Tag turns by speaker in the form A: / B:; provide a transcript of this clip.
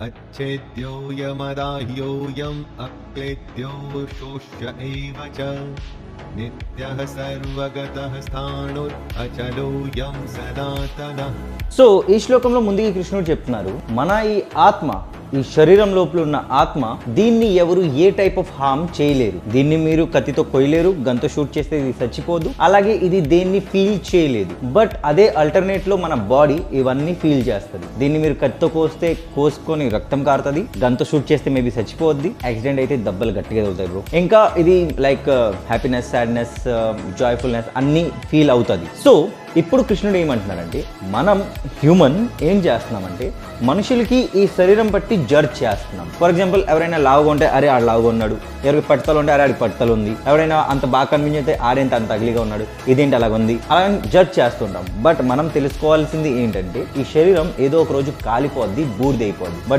A: अच्छेद्योऽयमदाह्योऽयम् अक्लेद्यो शोष्य एव च नित्यः सर्वगतः स्थाणुरचलोऽयं सनातनः.
B: సో ఈ శ్లోకంలో ముందుగా కృష్ణుడు చెప్తున్నారు, మన ఈ ఆత్మ, ఈ శరీరం లోపల ఉన్న ఆత్మ, దీన్ని ఎవరు ఏ టైప్ ఆఫ్ హార్మ్ చేయలేరు. దీన్ని మీరు కత్తితో కొయ్యలేరు, గన్తో షూట్ చేస్తే ఇది చచ్చిపోదు, అలాగే ఇది దేన్ని ఫీల్ చేయలేదు. బట్ అదే అల్టర్నేట్ లో మన బాడీ ఇవన్నీ ఫీల్ చేస్తుంది. దీన్ని మీరు కత్తితో కోసుకొని రక్తం కారుతుంది, గన్తో షూట్ చేస్తే మేబీ చచ్చిపోద్ది, యాక్సిడెంట్ అయితే దెబ్బలు గట్టిగా అవుతాయి బ్రో. ఇంకా ఇది లైక్ హ్యాపీనెస్, సాడ్నెస్, జాయ్ఫుల్నెస్ అన్నీ ఫీల్ అవుతుంది. సో ఇప్పుడు కృష్ణుడు ఏమంటున్నారంటే, మనం హ్యూమన్ ఏం చేస్తున్నామంటే మనుషులకి ఈ శరీరం బట్టి జడ్జ్ చేస్తున్నాం. ఫర్ ఎగ్జాంపుల్, ఎవరైనా లావుగా ఉంటే అరే ఆడు లావుగా ఉన్నాడు, ఎవరికి పట్టతలు ఉంటే అరే ఆడికి పట్టతలు ఉంది, ఎవరైనా అంత బాగా కనిపించితే ఆడేంత అంత అగ్లీగా ఉన్నాడు, ఇదేంటి అలాగ ఉంది, అలా జడ్జ్ చేస్తుంటాం. బట్ మనం తెలుసుకోవాల్సింది ఏంటంటే ఈ శరీరం ఏదో ఒక రోజు కాలిపోద్ది, బూడిదైపోద్ది. బట్